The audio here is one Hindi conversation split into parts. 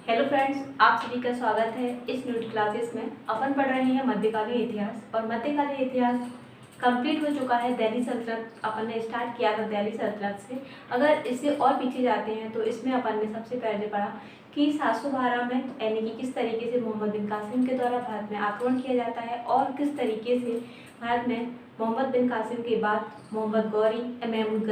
हेलो फ्रेंड्स, आप सभी का स्वागत है इस न्यूज क्लासेस में। अपन पढ़ रहे हैं मध्यकालीन इतिहास और मध्यकालीन इतिहास कंप्लीट हो चुका है। दिल्ली सल्तनत अपन ने स्टार्ट किया था दिल्ली सल्तनत से। अगर इससे और पीछे जाते हैं तो इसमें अपन ने सबसे पहले पढ़ा कि 712 में यानी कि किस तरीके से मोहम्मद बिन कासिम के द्वारा भारत में आक्रमण किया जाता है और किस तरीके से भारत में मोहम्मद बिन कासिम के बाद मोहम्मद गौरी महमूद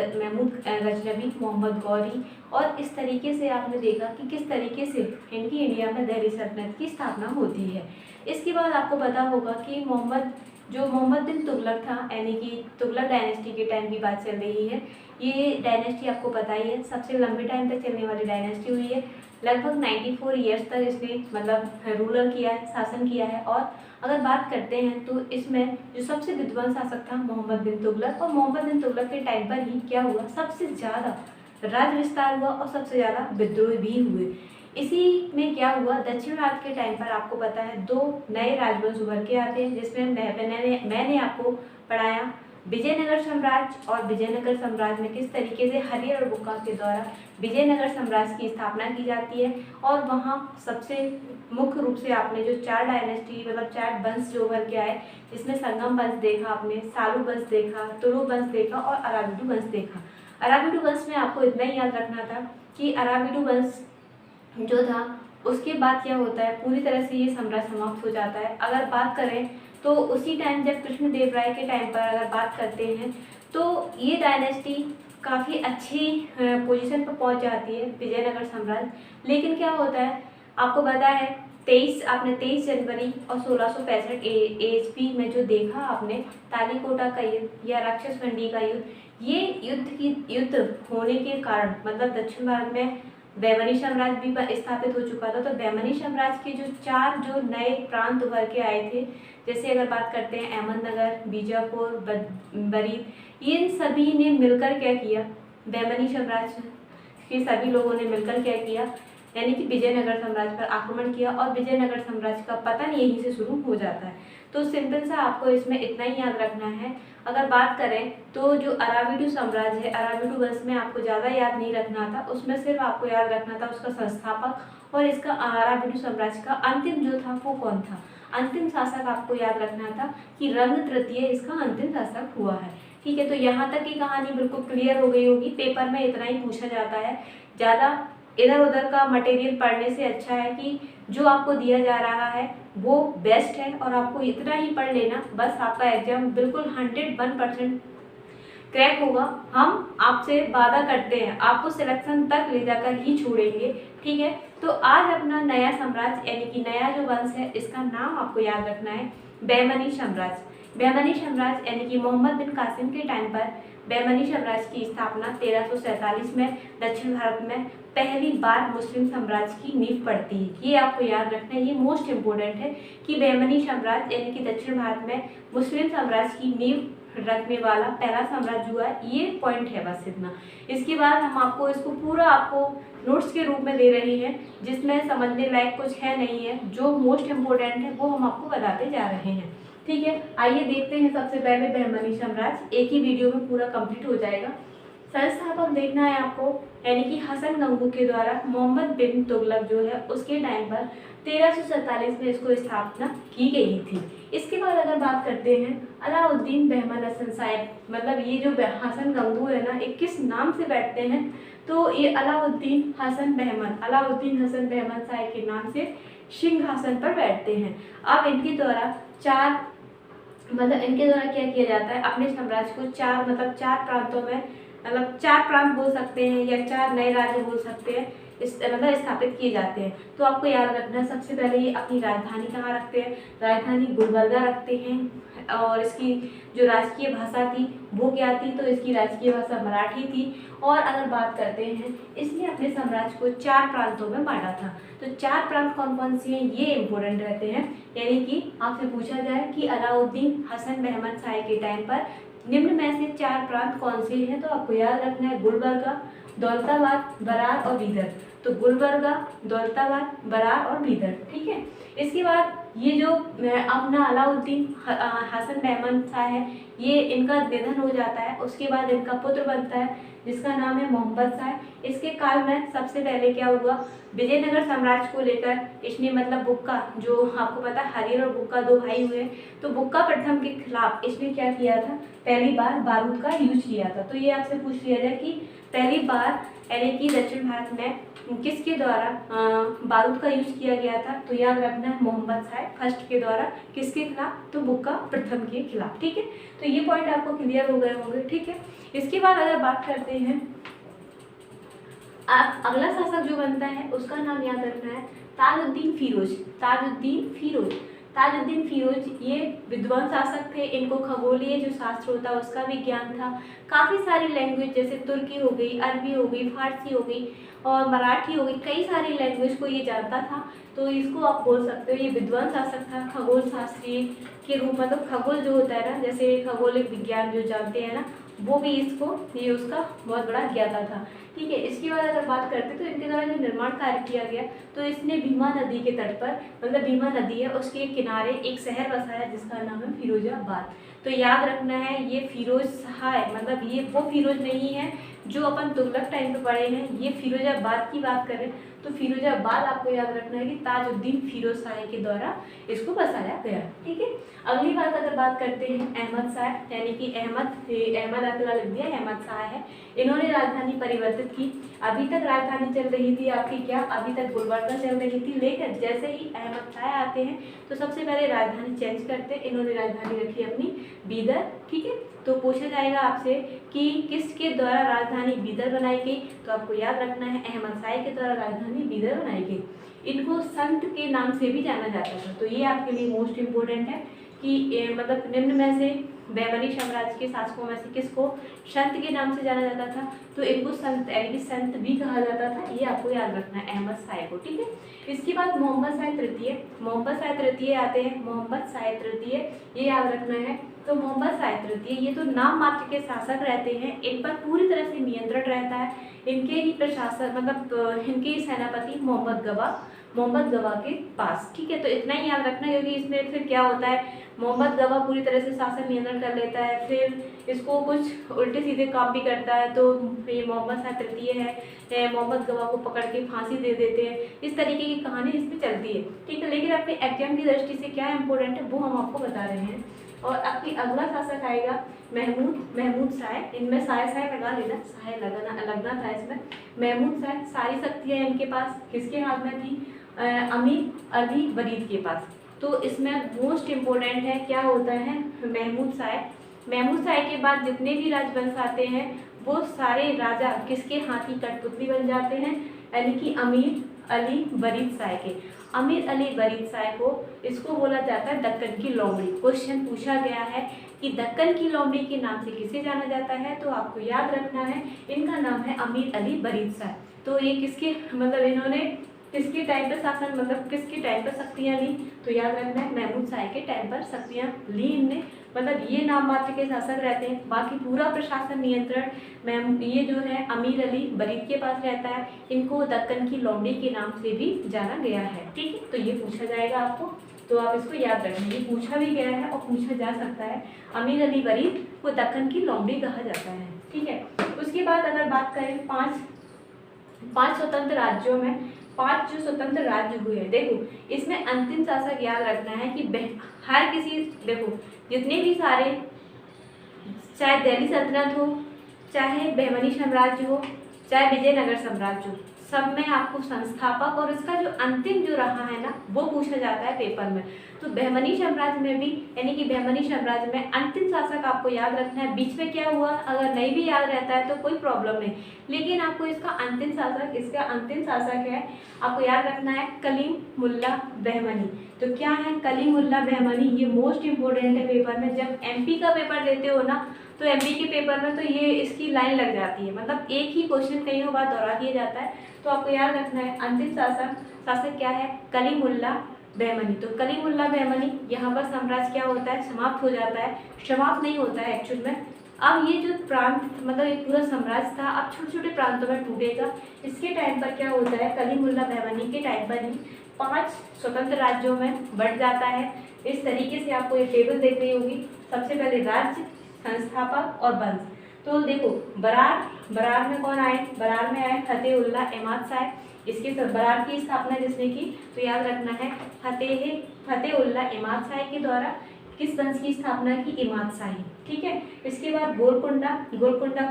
गजनवी, मोहम्मद गौरी और इस तरीके से आपने देखा कि किस तरीके से इनकी इंडिया में दिल्ली सल्तनत की स्थापना होती है। इसके बाद आपको पता होगा कि मोहम्मद बिन तुगलक था, यानी कि तुगलक डायनेस्टी के टाइम की बात चल रही है। ये डायनेस्टी आपको पता ही है, सबसे लंबे टाइम तक चलने वाली डायनेस्टी हुई है। लगभग 94 ईयर्स तक इसने रूलर किया है, शासन किया है। और अगर बात करते हैं तो इसमें जो सबसे विद्वान शासक था मोहम्मद बिन तुगलक, और मोहम्मद बिन तुगलक के टाइम पर ही क्या हुआ, सबसे ज़्यादा राज्य विस्तार हुआ और सबसे ज़्यादा विद्रोह भी हुए। इसी में क्या हुआ, दक्षिण भारत के टाइम पर आपको पता है 2 नए राजवंश उभर के आते हैं, जिसमें मैंने आपको पढ़ाया विजयनगर साम्राज्य। और विजयनगर साम्राज्य में किस तरीके से हरिहर और बुक्का के द्वारा विजयनगर साम्राज्य की स्थापना की जाती है। और वहाँ सबसे मुख्य रूप से आपने जो 4 डायनेस्टी 4 वंश जो उभर के आए, जिसमें संगम वंश देखा आपने, सालू वंश देखा, तुलु वंश देखा और अराबिडु वंश देखा। अराबिडु वंश में आपको इतना ही याद रखना था कि अराबिडु वंश जो था उसके बाद क्या होता है, पूरी तरह से ये साम्राज्य समाप्त हो जाता है। अगर बात करें तो उसी टाइम जब कृष्णदेव राय के टाइम पर अगर बात करते हैं तो ये डायनेस्टी काफ़ी अच्छी पोजीशन पर पहुंच जाती है, विजयनगर साम्राज्य। लेकिन क्या होता है, आपको पता है 23 जनवरी और 1665 ASP में जो देखा आपने तालीकोटा का युद्ध या राक्षस मंडी का युद्ध, ये युद्ध होने के कारण दक्षिण भारत में बैमनी साम्राज्य भी स्थापित हो चुका था। तो बैमनी साम्राज्य के जो 4 नए प्रांत उभर के आए थे, जैसे अगर बात करते हैं अहमदनगर, बीजापुर, बरीद, इन सभी ने मिलकर क्या किया, बैमनी साम्राज्य के सभी लोगों ने मिलकर क्या किया, यानी कि विजयनगर साम्राज्य पर आक्रमण किया। और विजयनगर साम्राज्य का पतन यहीं से शुरू हो जाता है। तो सिंपल सा आपको इसमें इतना ही याद रखना है। अगर बात करें तो जो अराबिडु साम्राज्य है, अराबिडु वंश में आपको ज़्यादा याद नहीं रखना था, उसमें सिर्फ आपको याद रखना था उसका संस्थापक और इसका अराबिडु साम्राज्य का अंतिम जो था वो कौन था। अंतिम शासक आपको याद रखना था कि रंग तृतीय इसका अंतिम शासक हुआ है। ठीक है, तो यहाँ तक की कहानी बिल्कुल क्लियर हो गई होगी। पेपर में इतना ही पूछा जाता है, ज़्यादा इधर उधर का मटेरियल पढ़ने से अच्छा है कि जो आपको दिया जा रहा है वो बेस्ट है और आपको इतना ही पढ़ लेना, बस आपका एग्जाम बिल्कुल 101% क्रैक होगा। हम आपसे वादा करते हैं, आपको सिलेक्शन तक ले जाकर ही छोड़ेंगे। ठीक है, तो आज अपना नया साम्राज्य यानी कि नया जो वंश है, इसका नाम आपको याद रखना है बैमनी साम्राज्य। बैमनी साम्राज्य यानी कि मोहम्मद बिन कासिम के टाइम पर बैमनी साम्राज्य की स्थापना 1347 में दक्षिण भारत में पहली बार मुस्लिम साम्राज्य की नींव पड़ती है। ये आपको याद रखना है, ये मोस्ट इम्पोर्टेंट है कि बैमनी साम्राज्य यानी कि दक्षिण भारत में मुस्लिम साम्राज्य की नींव रखने वाला पहला साम्राज्य हुआ, ये पॉइंट है, बस इतना। इसके बाद हम आपको इसको पूरा आपको नोट्स के रूप में दे रहे हैं, जिसमें समझने लायक कुछ है नहीं है, जो मोस्ट इम्पोर्टेंट है वो हम आपको बताते जा रहे हैं। ठीक है, आइए देखते हैं सबसे पहले बैमनी साम्राज्य। एक ही वीडियो में पूरा कंप्लीट हो जाएगा। संस्थापक देखना है आपको, यानी कि हसन गंगू के द्वारा मोहम्मद बिन तुगलक जो है उसके टाइम पर 1347 में इसको स्थापना की गई थी। इसके बाद अगर बात करते हैं अलाउद्दीन बहमन हसन साहब, ये जो हसन गंगू है ना, ये किस नाम से बैठते हैं, तो ये अलाउद्दीन हसन बहमन साहब के नाम से सिंहासन पर बैठते हैं। अब इनके द्वारा इनके द्वारा क्या किया जाता है, अपने साम्राज्य को 4 प्रांतों में 4 प्रांत बोल सकते हैं या 4 नए राज्य बोल सकते हैं, स्थापित किए जाते हैं। तो आपको याद रखना है, सबसे पहले ये अपनी राजधानी कहाँ रखते हैं, राजधानी गुलबर्गा रखते हैं। और इसकी जो राजकीय भाषा थी वो क्या थी, तो इसकी राजकीय भाषा मराठी थी। और अगर बात करते हैं, इसने अपने साम्राज्य को 4 प्रांतों में बांटा था। तो 4 प्रांत कौन कौन से हैं, ये इंपॉर्टेंट रहते हैं। यानी कि आपसे पूछा जाए कि अलाउद्दीन हसन बहमन शाह के टाइम पर निम्न में से 4 प्रांत कौन से हैं, तो आपको याद रखना है गुलबर्गा, दौलताबाद, बरार और बीदर। तो गुलबर्गा, दौलताबाद, बरार और बीदर। ठीक है, इसके बाद ये जो अपना अलाउद्दीन हसन बहमन शाह है, ये इनका निधन हो जाता है। उसके बाद इनका पुत्र बनता है जिसका नाम है मोहम्मद शाह। इसके काल में सबसे पहले क्या हुआ, विजयनगर साम्राज्य को लेकर इसने मतलब बुक्का, जो आपको पता है हरिहर और बुक्का दो भाई हुए, तो बुक्का प्रथम के खिलाफ इसने क्या किया था, पहली बार बारूद का यूज किया था। तो ये आपसे पूछ लिया जाए कि पहली बार यानी कि दक्षिण भारत में किसके द्वारा बारूद का यूज किया गया था, तो याद रखना है मोहम्मद शाह फर्स्ट के द्वारा, किसके खिलाफ, तो बुक्का प्रथम के खिलाफ। ठीक है, तो ये पॉइंट आपको क्लियर हो गए होंगे। ठीक है, इसके बाद अगर बात करते हैं, आप अगला शासक जो बनता है उसका नाम याद रखना है ताजुद्दीन फिरोज। ताजुद्दीन फिरोज, ताजुद्दीन फिरोज ये विद्वान शासक थे। इनको खगोलीय जो शास्त्र होता है उसका भी ज्ञान था। काफ़ी सारी लैंग्वेज जैसे तुर्की हो गई, अरबी हो गई, फारसी हो गई और मराठी हो गई, कई सारी लैंग्वेज को ये जानता था। तो इसको आप बोल सकते हो ये विद्वान शासक था, खगोल शास्त्री के रूप में। तो खगोल जो होता है ना, जैसे खगोलिक विज्ञान जो जानते हैं ना, वो भी इसको ये उसका बहुत बड़ा ज्ञाता था। ठीक है, इसके बाद अगर बात करते तो इनके द्वारा जो निर्माण कार्य किया गया, तो इसने भीमा नदी के तट पर, मतलब भीमा नदी है उसके किनारे एक शहर बसाया जिसका नाम है फिरोजाबाद। तो याद रखना है ये फिरोज शाह, मतलब ये वो फिरोज नहीं है जो अपन तुगलक टाइम पे पढ़े हैं, ये फिरोजाबाद की बात करें तो फिरोजाबाद आपको याद रखना है कि ताजुद्दीन फिरोज शाह के द्वारा इसको बसाया गया। ठीक है, अगली बात अगर बात करते हैं अहमद शाह, यानी कि अहमद आपके लिख दिया, अहमद शाह है। इन्होंने राजधानी परिवर्तित की। अभी तक राजधानी चल रही थी आपकी क्या, अभी तक गुलबर्गा चल रही थी, लेकिन जैसे ही अहमद शाह आते हैं तो सबसे पहले राजधानी चेंज करते हैं। इन्होंने राजधानी रखी अपनी बीदर। ठीक है, तो पूछा जाएगा आपसे कि किसके द्वारा राजधानी बीदर बनाई गई, तो आपको याद रखना है अहमद शाह के द्वारा राजधानी बीदर बनाई गई। इनको संत के नाम से भी जाना जाता था। तो ये आपके लिए मोस्ट इम्पोर्टेंट है कि मतलब निम्न में से बहमनी साम्राज्य के शासकों में से किसको संत के नाम से जाना जाता था, तो इनको संत यानी कि संत भी कहा जाता था। ये आपको याद रखना है अहमद शाह को। ठीक है, इसके बाद मोहम्मद शाह तृतीय, मोहम्मद शाह तृतीय आते हैं। मोहम्मद शाह तृतीय ये याद रखना है। तो मोहम्मद शाह तृतीय ये तो नाम मात्र के शासक रहते हैं, इन पर पूरी तरह से नियंत्रण रहता है। इनके ही प्रशासक मतलब इनके ही सेनापति मोहम्मद गवा के पास। ठीक है, तो इतना ही याद रखना, क्योंकि इसमें फिर क्या होता है, मोहम्मद गवा पूरी तरह से शासन नियंत्रण कर लेता है, फिर इसको कुछ उल्टे सीधे काम भी करता है। तो ये मोहम्मद शाह तृतीय है, मोहम्मद गवा को पकड़ के फांसी दे देते हैं। इस तरीके की कहानी इसमें चलती है। ठीक है, लेकिन अपने एग्जाम की दृष्टि से क्या इंपॉर्टेंट है वो हम आपको बता रहे हैं। और आपकी अगला शासक आएगा महमूद शाह। इनमें शाह लगा लेना, शाह लगना था इसमें। महमूद शाह, सारी शक्तियाँ इनके पास किसके हाथ में थी, अमीर अली वरीद के पास। तो इसमें मोस्ट इम्पोर्टेंट है क्या होता है, महमूद शाह के बाद जितने भी राजवंश आते हैं वो सारे राजा किसके हाथ की कठपुतली बन जाते हैं, यानी कि अमीर अली वरीद शाह के। अमीर अली वरीद शाह को इसको बोला जाता है दक्कन की लोमड़ी। क्वेश्चन पूछा गया है कि दक्कन की लोमड़ी के नाम से किसे जाना जाता है, तो आपको याद रखना है इनका नाम है अमीर अली वरीद शाह। तो ये किसके मतलब इन्होंने किसके टाइम पर शासन मतलब किसके टाइम पर शक्तियाँ ली, तो याद रखना है महमूद शाह के टाइम पर शक्तियाँ ली इनने। मतलब ये नाम मात्र के शासक रहते हैं, बाकी पूरा प्रशासन नियंत्रण ये जो है अमीर अली वरीद के पास रहता है। इनको दक्कन की लोमड़ी के नाम से भी जाना गया है। ठीक है, तो ये पूछा जाएगा आपको, तो आप इसको याद रखें, ये पूछा भी गया है और पूछा जा सकता है। अमीर अली वरीद को दक्कन की लोमड़ी कहा जाता है। ठीक है, उसके बाद अगर बात करें पांच स्वतंत्र राज्यों में 5 जो स्वतंत्र राज्य हुए, देखो इसमें अंतिम शासक याद रखना है कि हर किसी, देखो जितने भी सारे, चाहे दिल्ली सल्तनत हो, चाहे बहमनी साम्राज्य हो, चाहे विजयनगर साम्राज्य हो, सब में आपको संस्थापक और इसका जो अंतिम जो रहा है ना वो पूछा जाता है पेपर में। तो बहमनी साम्राज्य में भी यानी कि बहमनी साम्राज्य में अंतिम शासक आपको याद रखना है। बीच में क्या हुआ अगर नहीं भी याद रहता है तो कोई प्रॉब्लम नहीं, लेकिन आपको इसका अंतिम शासक है आपको याद रखना है कलीमुल्लाह बहमनी। तो क्या है कलीमुल्लाह बहमनी, ये मोस्ट इंपोर्टेंट है पेपर में। जब एमपी का पेपर देते हो ना तो एमपी के पेपर में तो ये इसकी लाइन लग जाती है, मतलब एक ही क्वेश्चन कई बार दोहरा दिया जाता है। तो आपको याद रखना है अंतिम शासक क्या है, कलीमुल्लाह बहमनी। तो कलीमुल्लाह बहमनी यहाँ पर साम्राज्य क्या होता है, समाप्त हो जाता है, समाप्त नहीं होता है एक्चुअल में। अब ये जो प्रांत मतलब एक पूरा साम्राज्य था अब छोटे छोटे प्रांतों में टूटेगा। इसके टाइम पर क्या होता है, कलीमुल्लाह बहमनी के टाइम पर ही 5 स्वतंत्र राज्यों में बढ़ जाता है। इस तरीके से आपको ये टेबल देख रही होगी। सबसे पहले राज्य, संस्थापक और वंश। तो देखो बरार में कौन आए, बरार में आए फतेहुल्लाह अहमद शाह। इसके बरार की स्थापना जिसने की, तो याद रखना है फतेहुल्लाह इमाद शाही के द्वारा। किस वंश की स्थापना की? इमाद शाही। ठीक है। इसके बाद गोलकुंडा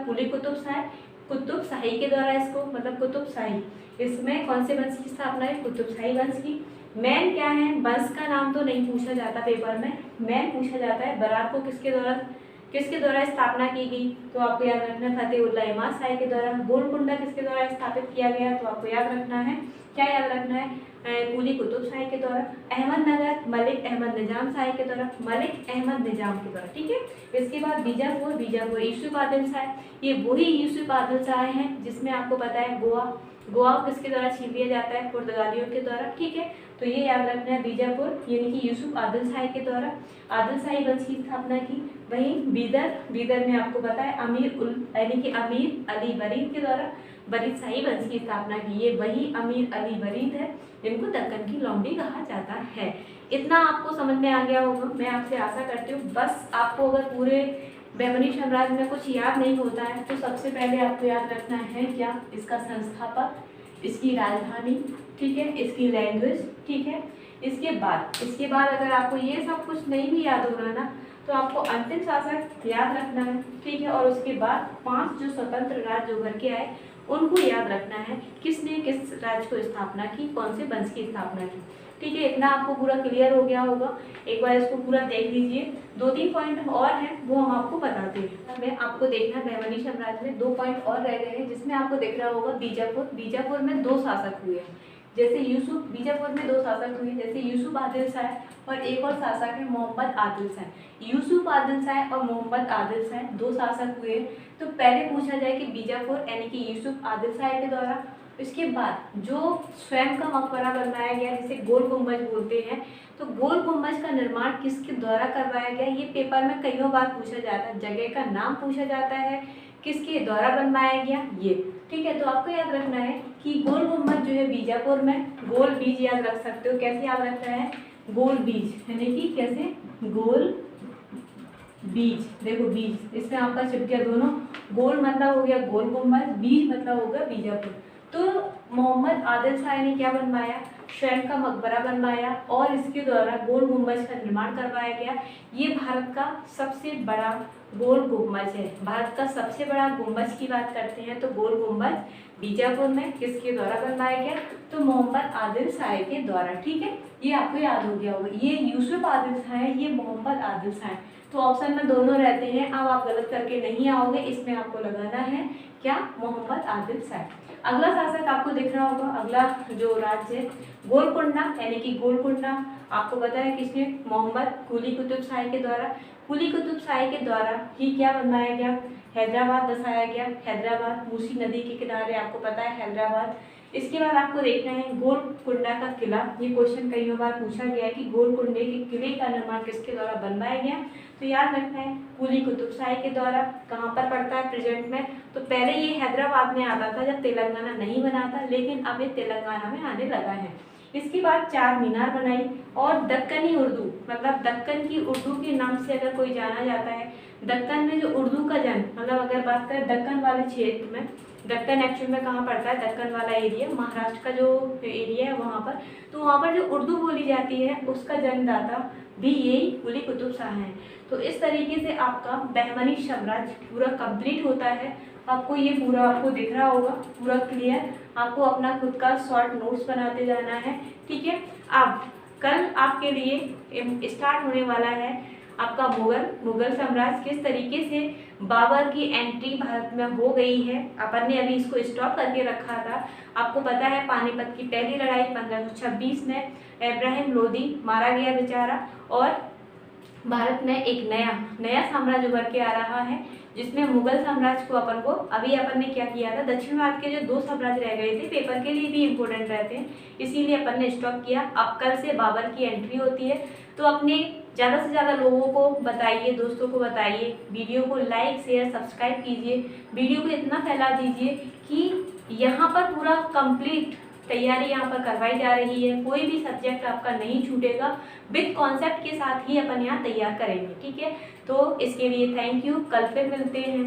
कुतुब शाही के द्वारा, इसको मतलब कुतुब शाही, इसमें कौन से वंश की स्थापना है? कुतुब शाही वंश की। मैन क्या है? वंश का नाम तो नहीं पूछा जाता पेपर में, मैन पूछा जाता है बरार को किसके द्वारा स्थापना की गई, तो आपको याद रखना है फतेहुल्लाह इमाद शाही के द्वारा। गोलकुंडा किसके द्वारा स्थापित किया गया, तो आपको याद रखना है, क्या याद रखना है? कुली कुतुब शाही के द्वारा। अहमदनगर मलिक अहमद निजाम शाही के द्वारा, मलिक अहमद निजाम के द्वारा। ठीक है। इसके बाद बीजापुर यूसुफ आदिल शाह, ये वही यूसुफ आदिल शाह हैं जिसमें आपको पता है गोवा किसके द्वारा छीन लिया जाता है? पुर्तगालियों के द्वारा। ठीक है। तो ये याद रखना है बीजापुर यानी कि यूसुफ आदिल शाही के द्वारा आदिल शाही वंश की स्थापना की। वहीं बीदर में आपको पता है अमीर अली बरीद के द्वारा बरीद शाही वंश की स्थापना की। ये वही अमीर अली बरीद है जिनको दक्कन की लौंडी कहा जाता है। इतना आपको समझ में आ गया होगा, मैं आपसे आशा करती हूँ। बस आपको अगर पूरे बहमनी साम्राज्य में कुछ याद नहीं होता है तो सबसे पहले आपको याद रखना है क्या? इसका संस्थापक, इसकी राजधानी, ठीक है, इसकी लैंग्वेज, ठीक है। इसके बाद अगर आपको ये सब कुछ नहीं भी याद हो रहा ना, तो आपको अंतिम शासक याद रखना है, ठीक है। और उसके बाद 5 जो स्वतंत्र राज्य उभर के आए उनको याद रखना है, किसने किस राज्य को स्थापना की, कौन से वंश की स्थापना की। ठीक है। इतना आपको पूरा क्लियर हो गया होगा। एक बार इसको पूरा देख लीजिए। 2-3 पॉइंट और हैं वो हम आपको बताते हैं। मैं आपको देखना है बहमनी साम्राज्य में 2 पॉइंट और रह गए हैं, जिसमें आपको दिख रहा होगा बीजापुर में 2 शासक हुए हैं। जैसे बीजापुर में 2 शासक हुए, जैसे यूसुफ आदिल शाह और एक और शासक है मोहम्मद आदिल शाह। यूसुफ आदिल शाह और मोहम्मद आदिल शाह 2 शासक हुए। तो पहले पूछा जाए कि बीजापुर यानी कि यूसुफ आदिल शाह के द्वारा। इसके बाद जो स्वयं का मकबरा बनवाया गया जिसे गोल गुम्बज बोलते हैं, तो गोल गुम्बज का निर्माण किसके द्वारा करवाया गया? ये पेपर में कईयों बार पूछा जाता है। जगह का नाम पूछा जाता है, किसके द्वारा बनवाया गया ये। ठीक है। तो आपको याद रखना है कि गोल गुम्बज जो है बीजापुर में, गोल बीज याद रख सकते हो। कैसे याद रखना है? गोल बीज यानी कि कैसे? गोल बीज। देखो बीज इसमें आपका चिप गया दोनों। गोल मतलब हो गया गोल गुम्बज, बीज मतलब हो गया बीजापुर। तो मोहम्मद आदिल शाह ने क्या बनवाया? स्वयं का मकबरा बनवाया और इसके द्वारा गोल गुम्बज का निर्माण करवाया गया। ये भारत का सबसे बड़ा गोल गुम्बज है। भारत का सबसे बड़ा गुम्बज की बात करते हैं तो गोल गुम्बज बीजापुर में किसके द्वारा बनवाया गया? तो मोहम्मद आदिल शाह के द्वारा। ठीक है। ये आपको याद हो गया होगा। ये यूसुफ आदिल शाह है, ये मोहम्मद आदिल शाह है। तो ऑप्शन में दोनों रहते हैं। अब आप गलत करके नहीं आओगे, इसमें आपको लगाना है क्या? मोहम्मद आदिल शाह। अगला शासक आपको दिख रहा होगा, अगला जो राज्य है गोलकुंडा यानी कि गोलकुंडा आपको पता है किसने? मोहम्मद कुली कुतुब शाही के द्वारा। कुली कुतुब शाही के द्वारा ही क्या बनवाया गया? हैदराबाद बसाया गया। हैदराबाद मूसी नदी के किनारे, आपको पता है हैदराबाद। इसके बाद आपको देखना है गोलकुंडा का किला। ये क्वेश्चन कई बार पूछा गया है कि गोलकुंडे के किले का निर्माण किसके द्वारा बनवाया गया? तो याद रखना है कुली कुतुब शाही के द्वारा। कहाँ पर पड़ता है प्रेजेंट में? तो पहले ये हैदराबाद में आता था जब तेलंगाना नहीं बना था, लेकिन अब ये तेलंगाना में आने लगा है। इसके बाद 4 मीनार बनाई और दक्कनी उर्दू, मतलब दक्कन की उर्दू के नाम से अगर कोई जाना जाता है। दक्कन में जो उर्दू का जन्म, मतलब अगर बात करें दक्कन वाले क्षेत्र में, दक्कन एक्चुअल में कहाँ पड़ता है? दक्कन वाला एरिया, महाराष्ट्र का जो एरिया है वहाँ पर। तो वहाँ पर जो उर्दू बोली जाती है उसका जन्मदाता भी यही कुली कुतुब शाह हैं। तो इस तरीके से आपका बहमनी साम्राज्य पूरा कंप्लीट होता है। आपको ये पूरा आपको दिख रहा होगा, पूरा क्लियर। आपको अपना खुद का शॉर्ट नोट्स बनाते जाना है। ठीक है। अब कल आपके लिए स्टार्ट होने वाला है आपका मुगल साम्राज्य। किस तरीके से बाबर की एंट्री भारत में हो गई है। अपन ने अभी इसको स्टॉप करके रखा था। आपको पता है पानीपत की पहली लड़ाई 1526 में इब्राहिम लोदी मारा गया बेचारा, और भारत में एक नया साम्राज्य उभर के आ रहा है, जिसमें मुगल साम्राज्य को अपन ने क्या किया था? दक्षिण भारत के जो 2 साम्राज्य रह गए थे, पेपर के लिए भी इम्पोर्टेंट रहते हैं, इसीलिए अपन ने स्टॉप किया। अब कल से बाबर की एंट्री होती है। तो अपने ज़्यादा से ज़्यादा लोगों को बताइए, दोस्तों को बताइए, वीडियो को लाइक शेयर सब्सक्राइब कीजिए, वीडियो को इतना फैला दीजिए कि यहाँ पर पूरा कंप्लीट तैयारी यहाँ पर करवाई जा रही है। कोई भी सब्जेक्ट आपका नहीं छूटेगा, विद कॉन्सेप्ट के साथ ही अपन यहाँ तैयार करेंगे। ठीक है। तो इसके लिए थैंक यू। कल फिर मिलते हैं।